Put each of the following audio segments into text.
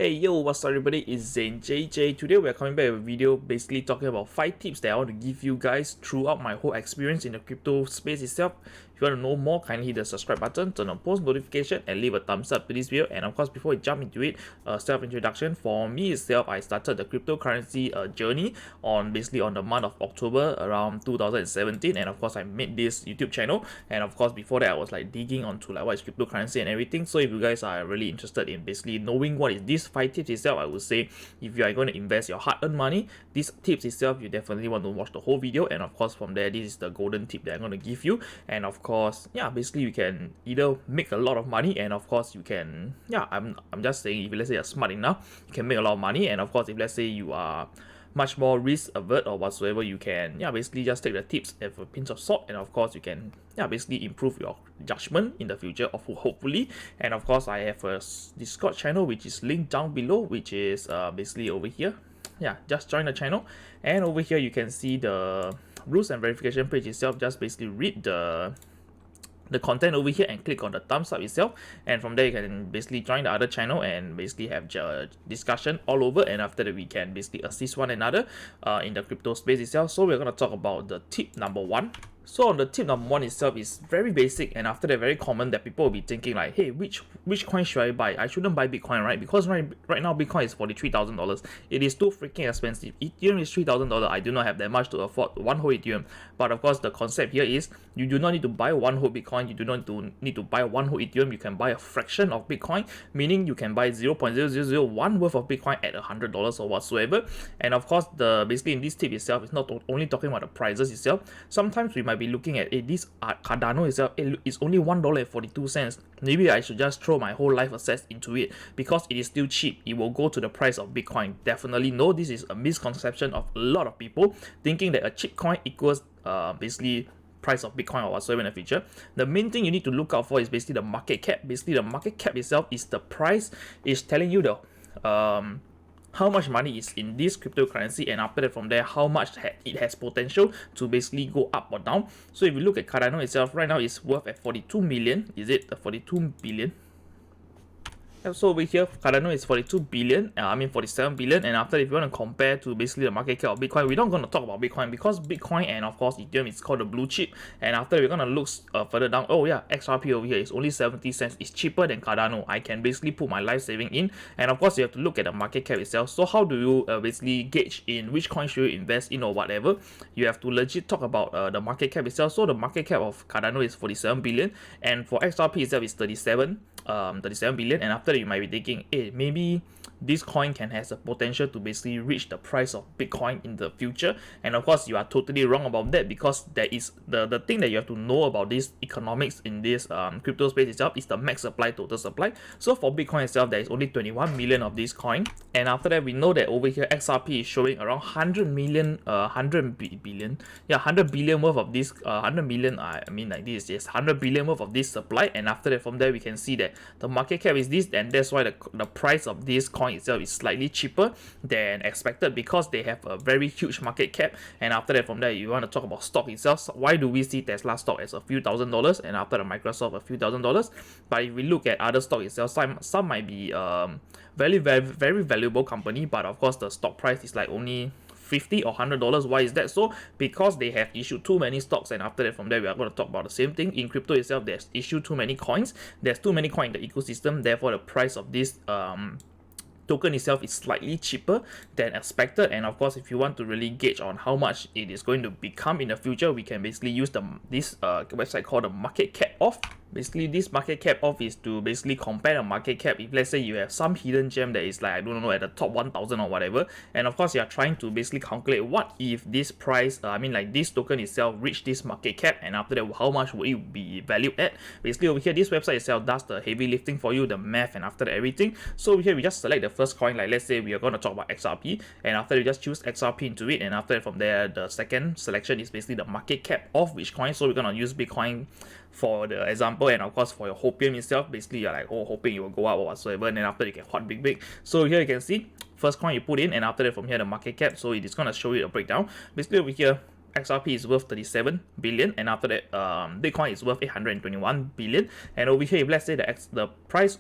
Hey yo, what's up everybody, it's Zane JJ. Today we're coming back with a video basically talking about 5 tips that I want to give you guys throughout my whole experience in the crypto space itself. If you want to know more, kindly hit the subscribe button, turn on post notification and leave a thumbs up to this video. And of course, before we jump into it, self-introduction. For me itself, I started the cryptocurrency journey on the month of October around 2017, and of course I made this YouTube channel. And of course before that I was like digging onto like what is cryptocurrency and everything. So if you guys are really interested in basically knowing what is this 5 tips itself, I would say if you are going to invest your hard-earned money, these tips itself, you definitely want to watch the whole video. And of course from there, this is the golden tip that I'm going to give you. And of course, yeah, basically you can either make a lot of money, and of course you can, yeah, I'm just saying, if let's say you're smart enough, you can make a lot of money. And of course, if let's say you are much more risk avert or whatsoever, you can, yeah, basically just take the tips with a pinch of salt. And of course you can, yeah, basically improve your judgment in the future, of hopefully. And of course I have a Discord channel which is linked down below, which is basically over here. Yeah, just join the channel, and over here you can see the rules and verification page itself. Just basically read the content over here and click on the thumbs up itself, and from there you can basically join the other channel and basically have discussion all over. And after that we can basically assist one another in the crypto space itself. So we're going to talk about the tip number 1. So on the tip number 1 itself is very basic, and after that very common, that people will be thinking like, hey, which coin should I buy? I shouldn't buy Bitcoin, right? Because right now Bitcoin is $43,000. It is too freaking expensive. Ethereum is $3,000. I do not have that much to afford one whole Ethereum. But of course the concept here is you do not need to buy one whole Bitcoin. You do not need to buy one whole Ethereum. You can buy a fraction of Bitcoin, meaning you can buy 0.0001 worth of Bitcoin at $100 or whatsoever. And of course, basically in this tip itself, it's not only talking about the prices itself. Sometimes we might be looking at, this Cardano itself, it's only $1.42. Maybe I should just throw my whole life assets into it because it is still cheap. It will go to the price of Bitcoin. Definitely no, this is a misconception of a lot of people, thinking that a cheap coin equals basically price of Bitcoin or whatsoever in the future. The main thing you need to look out for is basically the market cap. Basically the market cap itself is the price, is telling you the how much money is in this cryptocurrency, and after that from there how much it has potential to basically go up or down. So if you look at Cardano itself, right now it's worth at 42 million. Is it 42 billion? So over here, Cardano is 42 billion, 47 billion. And after, if you want to compare to basically the market cap of Bitcoin, we're not going to talk about Bitcoin because Bitcoin and of course Ethereum is called the blue chip. And after, we're going to look further down. Oh yeah, XRP over here is only 70 cents. It's cheaper than Cardano. I can basically put my life saving in. And of course, you have to look at the market cap itself. So how do you basically gauge in which coin should you invest in or whatever? You have to legit talk about the market cap itself. So the market cap of Cardano is 47 billion, and for XRP itself is 37 billion. And after that, you might be thinking, hey, maybe this coin can has a potential to basically reach the price of Bitcoin in the future. And of course you are totally wrong about that, because there is the thing that you have to know about this economics in this crypto space itself is the max supply, total supply. So for Bitcoin itself, there is only 21 million of this coin, and after that we know that over here XRP is showing around 100 billion worth of this 100 million, I mean like this, yes, 100 billion worth of this supply. And after that from there we can see that the market cap is this, and that's why the price of this coin itself is slightly cheaper than expected, because they have a very huge market cap. And after that from there, you want to talk about stock itself. So why do we see Tesla stock as a few $1,000s, and after the Microsoft a few $1,000s? But if we look at other stock itself, some might be very valuable company, but of course the stock price is like only $50 or $100. Why is that so? Because they have issued too many stocks. And after that from there, we are going to talk about the same thing in crypto itself. There's issued too many coins, there's too many coins in the ecosystem, therefore the price of this token itself is slightly cheaper than expected. And of course, if you want to really gauge on how much it is going to become in the future, we can basically use this website called the market cap off. Basically, this market cap off is to basically compare the market cap. If let's say you have some hidden gem that is like, I don't know, at the top 1,000 or whatever, and of course you are trying to basically calculate what if this price, this token itself reach this market cap, and after that how much will it be valued at. Basically over here, this website itself does the heavy lifting for you, the math, and after that everything. So over here we just select the first coin, like let's say we are going to talk about XRP, and after you just choose XRP into it, and after that from there the second selection is basically the market cap of which coin. So we're going to use Bitcoin for the example, and of course for your hopium itself, basically you're like, oh, hoping it will go up or whatsoever, and then after you can hot big. So here you can see first coin you put in, and after that from here the market cap. So it is going to show you a breakdown. Basically over here XRP is worth 37 billion, and after that Bitcoin is worth 821 billion. And over here, if let's say the price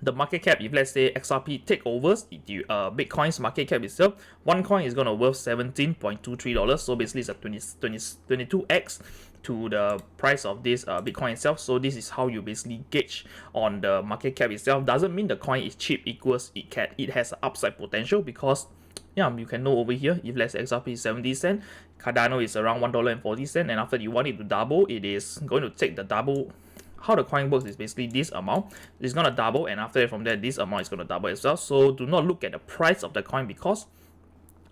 the market cap, if let's say XRP takeovers Bitcoin's market cap itself, one coin is gonna worth $17.23. So basically it's a 22x to the price of this Bitcoin itself. So this is how you basically gauge on the market cap itself. Doesn't mean the coin is cheap, equals it has upside potential, because yeah, you can know over here, if let's say XRP is 70 cents, Cardano is around $1.40, and after you want it to double, it is going to take the double. How the coin works is basically this amount is going to double, and after that, from there, this amount is going to double as well. So do not look at the price of the coin, because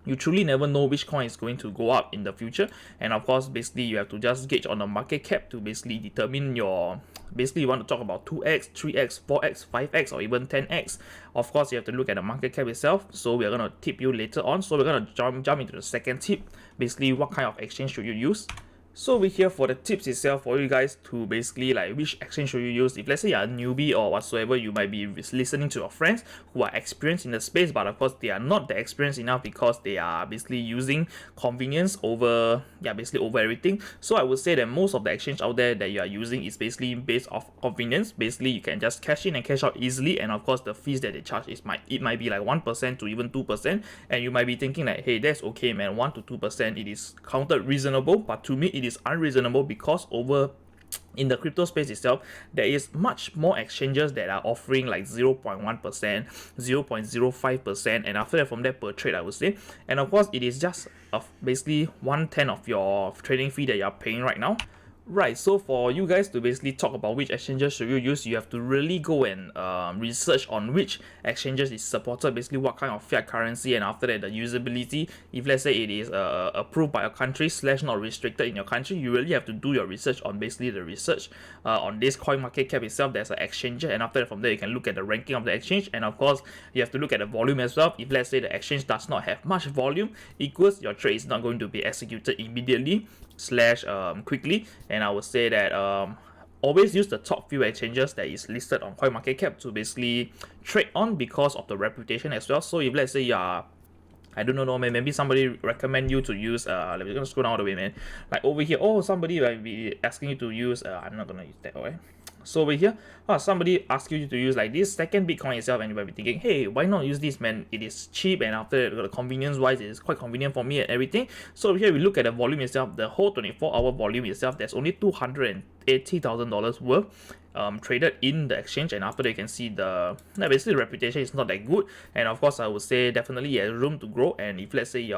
you truly never know which coin is going to go up in the future. And of course, basically you have to just gauge on the market cap to basically determine your, basically you want to talk about 2x, 3x, 4x, 5x, or even 10x. Of course, you have to look at the market cap itself. So we're going to tip you later on. So we're going to jump into the second tip, basically what kind of exchange should you use. So we're here for the tips itself for you guys to basically like which exchange should you use. If let's say you're a newbie or whatsoever, you might be listening to your friends who are experienced in the space, but of course they are not that experienced enough, because they are basically using convenience over, basically over everything. So I would say that most of the exchange out there that you are using is basically based off convenience. Basically you can just cash in and cash out easily, and of course the fees that they charge is it might be like 1% to even 2%, and you might be thinking like, hey, that's okay man, 1 to 2% it is counted reasonable, but to me it is unreasonable, because over in the crypto space itself, there is much more exchanges that are offering like 0.1%, 0.05%, and after that, from there per trade, I would say. And of course, it is just basically 1/10 of your trading fee that you are paying right now. Right, so for you guys to basically talk about which exchanges should you use, you have to really go and research on which exchanges is supported, basically what kind of fiat currency, and after that the usability. If let's say it is approved by a country / not restricted in your country, you really have to do your research on basically the research on this coin market cap itself. There's an exchange, and after that, from there you can look at the ranking of the exchange, and of course you have to look at the volume as well. If let's say the exchange does not have much volume, equals your trade is not going to be executed immediately / quickly. And I would say that always use the top few exchanges that is listed on CoinMarketCap to basically trade on, because of the reputation as well. So if let's say you are, I don't know, man, maybe somebody recommend you to use let me scroll down all the way, man. Like over here, somebody might be asking you to use I'm not gonna use that, okay? So over here, somebody asks you to use like this second Bitcoin itself, and you might be thinking, hey, why not use this, man? It is cheap, and after that, the convenience wise, it is quite convenient for me and everything. So over here, we look at the volume itself, the whole 24-hour volume itself, there's only $280,000 worth traded in the exchange, and after that you can see the basically the reputation is not that good. And of course, I would say definitely has room to grow. And if let's say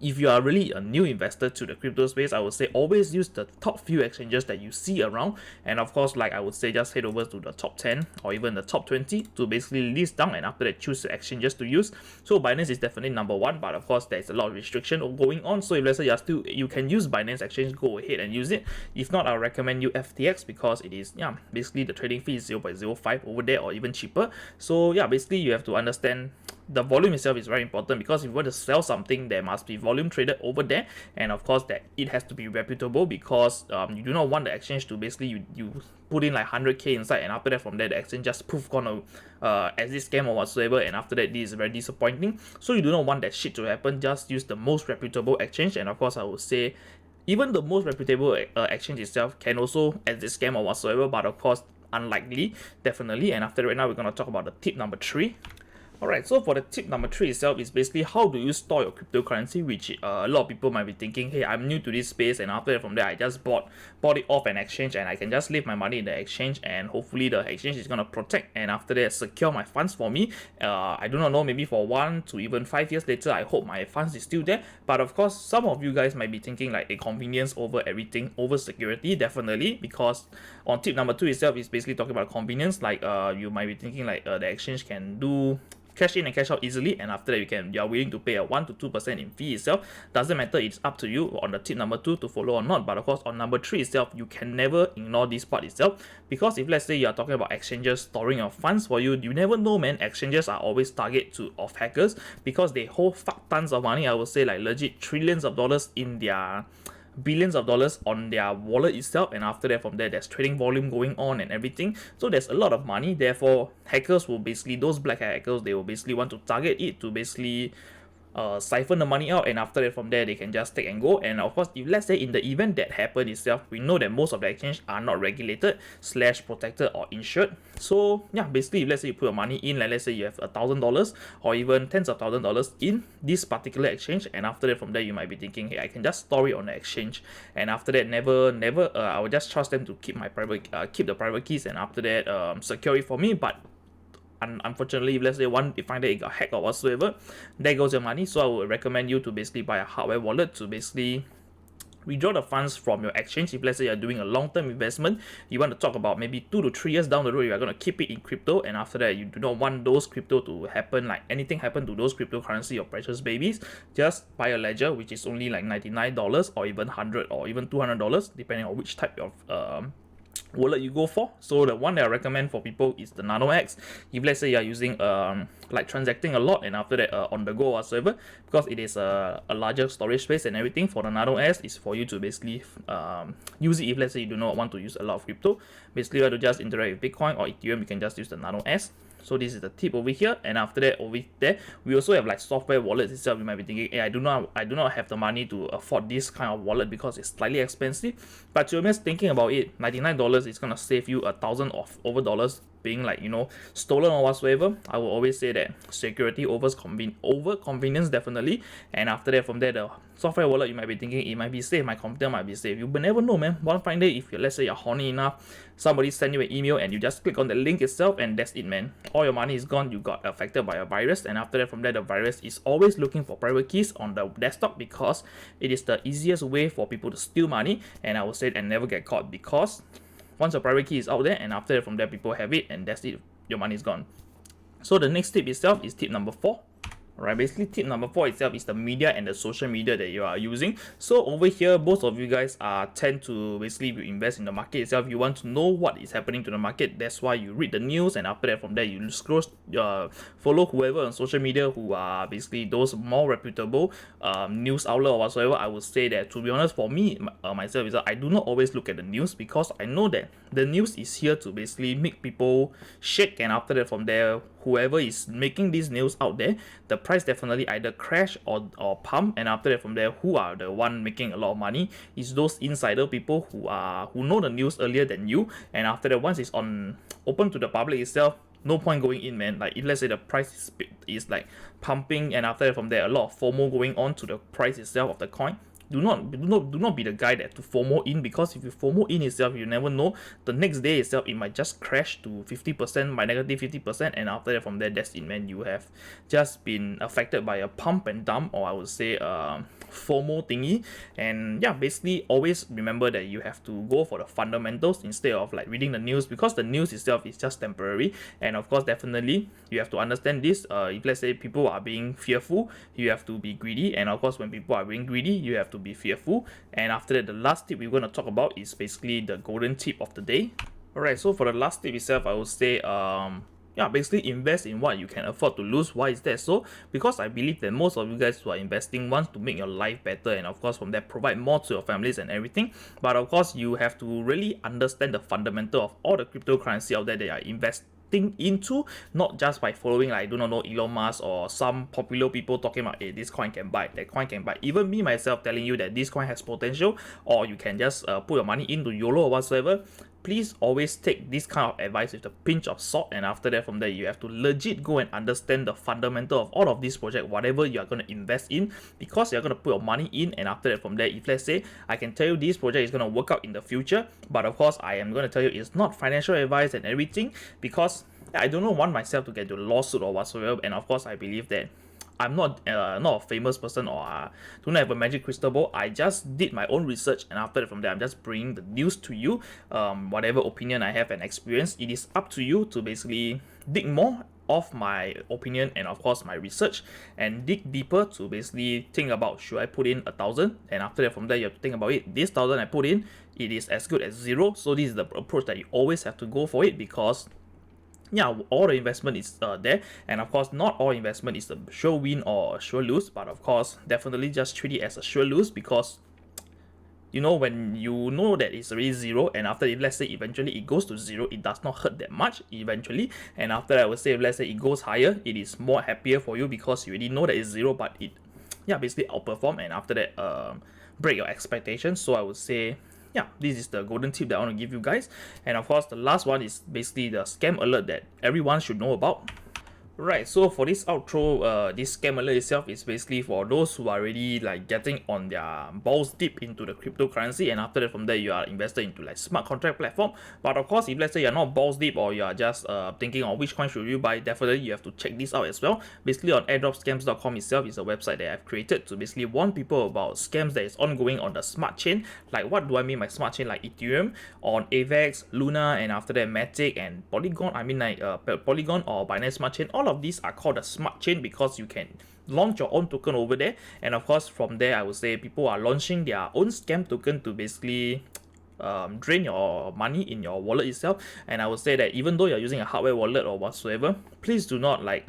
if you are really a new investor to the crypto space, I would say always use the top few exchanges that you see around. And of course, like I would say, just head over to the top 10 or even the top 20 to basically list down, and after that choose the exchanges to use. So Binance is definitely number one, but of course there's a lot of restriction going on. So if let's say you can use Binance exchange, go ahead and use it. If not, I'll recommend you FTX, because it is basically the trading fee is 0.05 over there, or even cheaper. So basically you have to understand the volume itself is very important, because if you want to sell something, there must be volume traded over there, and of course that it has to be reputable, because you do not want the exchange to basically you put in like 100k inside, and after that, from there the exchange just poof gonna exit scam or whatsoever, and after that this is very disappointing. So you do not want that shit to happen. Just use the most reputable exchange, and of course I would say even the most reputable exchange itself can also exit scam or whatsoever, but of course unlikely, definitely. And after right now, we're going to talk about the tip number 3. Alright, so for the tip number 3 itself is basically how do you store your cryptocurrency, which a lot of people might be thinking, hey, I'm new to this space, and after that, from there I just bought it off an exchange, and I can just leave my money in the exchange, and hopefully the exchange is going to protect and after that secure my funds for me. I do not know, maybe for 1 to even 5 years later, I hope my funds is still there. But of course, some of you guys might be thinking like a convenience over everything, over security, definitely, because on tip number 2 itself is basically talking about convenience. Like you might be thinking like the exchange can do cash in and cash out easily, and after that you are willing to pay a 1 to 2% in fee itself. Doesn't matter, it's up to you on the tip number 2 to follow or not. But of course, on number 3 itself, you can never ignore this part itself, because if let's say you are talking about exchanges storing your funds for you, you never know, man. Exchanges are always target of hackers, because they hold fuck tons of money. I would say like legit trillions of dollars in their billions of dollars on their wallet itself, and after that, from there there's trading volume going on and everything. So there's a lot of money, therefore hackers will basically, those black hat hackers, they will basically want to target it to basically siphon the money out, and after that from there they can just take and go. And of course, if let's say in the event that happened itself, we know that most of the exchange are not regulated / protected or insured. So yeah, basically if let's say you put your money in, like let's say you have $1,000 or even tens of $1,000s in this particular exchange, and after that from there you might be thinking, hey, I can just store it on the exchange, and after that never I will just trust them to keep my private keep the private keys, and after that secure it for me. But unfortunately, if let's say they find that it got hacked or whatsoever, there goes your money. So I would recommend you to basically buy a hardware wallet to basically withdraw the funds from your exchange. If let's say you're doing a long-term investment, you want to talk about maybe 2 to 3 years down the road, you are going to keep it in crypto, and after that you do not want those crypto to happen, like anything happen to those cryptocurrency or precious babies, just buy a ledger which is only like $99 or even $100 or even $200, depending on which type of wallet you go for. So the one that I recommend for people is the Nano X. If let's say you're using like transacting a lot, and after that on the go whatsoever, because it is a larger storage space and everything, for the Nano S is for you to basically use it if let's say you do not want to use a lot of crypto. Basically you have to just interact with Bitcoin or Ethereum, you can just use the Nano S. So this is the tip over here, and after that over there we also have like software wallets itself. You might be thinking, hey, I do not have the money to afford this kind of wallet because it's slightly expensive. But to be honest, thinking about it, $99 is gonna save you $1,000 of over dollars being like, you know, stolen or whatsoever. I will always say that security over convenience, definitely. And after that from there, the software wallet, you might be thinking it might be safe, my computer might be safe. You will never know, man. One fine day, if let's say you're horny enough, somebody send you an email and you just click on the link itself, and that's it, man. All your money is gone. You got affected by a virus, and after that from there, the virus is always looking for private keys on the desktop because it is the easiest way for people to steal money. And I will say and never get caught, because once your private key is out there, and after that from there people have it, and that's it, your money is gone. So the next tip itself is tip number 4. Alright, basically tip number 4 itself is the media and the social media that you are using. So over here, most of you guys tend to basically invest in the market itself. You want to know what is happening to the market. That's why you read the news, and after that from there you scroll, follow whoever on social media who are basically those more reputable news outlet or whatsoever. I would say that, to be honest, for me myself, is that I do not always look at the news, because I know that the news is here to basically make people shake, and after that from there, whoever is making these news out there, the price definitely either crash or pump, and after that from there, who are the one making a lot of money is those insider people who know the news earlier than you. And after that, once it's open to the public itself, no point going in, man. Like if let's say the price is like pumping, and after that from there, a lot of FOMO going on to the price itself of the coin, do not be the guy that to FOMO in, because if you FOMO in itself, you never know, the next day itself it might just crash to 50% by negative 50%, and after that from there, that's it, man. You have just been affected by a pump and dump, or I would say FOMO thingy. And yeah, basically always remember that you have to go for the fundamentals instead of like reading the news, because the news itself is just temporary. And of course, definitely you have to understand this. If let's say people are being fearful, you have to be greedy, and of course when people are being greedy, you have to be fearful. And after that, the last tip we're going to talk about is basically the golden tip of the day. Alright, so for the last tip itself, I would say yeah, basically invest in what you can afford to lose. Why is that so? Because I believe that most of you guys who are investing want to make your life better, and of course from there provide more to your families and everything. But of course you have to really understand the fundamental of all the cryptocurrency out there that you are investing into, not just by following, like, I do not know, Elon Musk or some popular people talking about, hey, this coin can buy, that coin can buy. Even me myself telling you that this coin has potential, or you can just put your money into YOLO or whatsoever. Please always take this kind of advice with a pinch of salt, and after that from there, you have to legit go and understand the fundamental of all of this project, whatever you are going to invest in, because you're going to put your money in. And after that from there, if let's say I can tell you this project is going to work out in the future, but of course I am going to tell you it's not financial advice and everything, because I do not want myself to get to a lawsuit or whatsoever. And of course I believe that I'm not a famous person, or don't have a magic crystal ball. I just did my own research, and after that from there, I'm just bringing the news to you. Whatever opinion I have and experience, it is up to you to basically dig more of my opinion and of course my research, and dig deeper to basically think about, should I put in 1,000? And after that from there, you have to think about it. This 1,000 I put in, it is as good as zero. So this is the approach that you always have to go for it, because yeah, all the investment is there, and of course not all investment is a sure win or a sure lose, but of course definitely just treat it as a sure lose, because you know, when you know that it's already zero, and after, if let's say eventually it goes to zero, it does not hurt that much eventually. And after that, I would say if let's say it goes higher, it is more happier for you because you already know that it's zero, but it, yeah, basically outperform, and after that break your expectations. So I would say, yeah, this is the golden tip that I want to give you guys. And of course, the last one is basically the scam alert that everyone should know about. Right, so for this outro, this scam alert itself is basically for those who are already like getting on their balls deep into the cryptocurrency, and after that from there you are invested into like smart contract platform. But of course, if let's say you're not balls deep, or you are just thinking of which coin should you buy, definitely you have to check this out as well. Basically on airdropscams.com itself is a website that I've created to basically warn people about scams that is ongoing on the smart chain. Like, what do I mean by smart chain? Like Ethereum, on AVAX, Luna, and after that Matic and Polygon. I mean like Polygon or Binance Smart Chain. All of these are called a smart chain because you can launch your own token over there, and of course from there I would say people are launching their own scam token to basically drain your money in your wallet itself. And I would say that even though you're using a hardware wallet or whatsoever, please do not like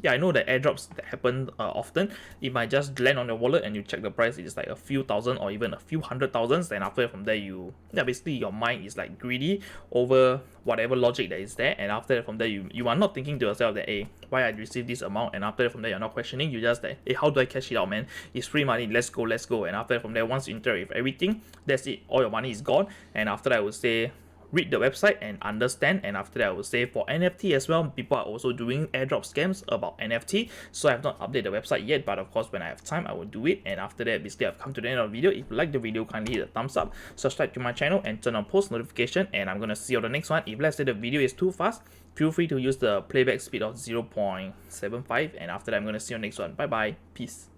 yeah, I know that airdrops that happen often, it might just land on your wallet and you check the price, it's like a few thousand or even a few hundred thousands. And after from there you, yeah, basically your mind is like greedy over whatever logic that is there, and after that from there you are not thinking to yourself that, hey, why I received this amount, and after that from there you're not questioning, you just like, hey, how do I cash it out, man? It's free money, let's go. And after that from there, once you interact with everything, that's it, all your money is gone. And after that I would say read the website and understand. And after that I would say for NFT as well, people are also doing airdrop scams about NFT, so I have not updated the website yet, but of course when I have time I will do it. And after that, basically I've come to the end of the video. If you like the video, kindly hit the thumbs up, subscribe to my channel and turn on post notification, and I'm gonna see you on the next one. If let's say the video is too fast, feel free to use the playback speed of 0.75, and after that I'm gonna see you on the next one. Bye bye, peace.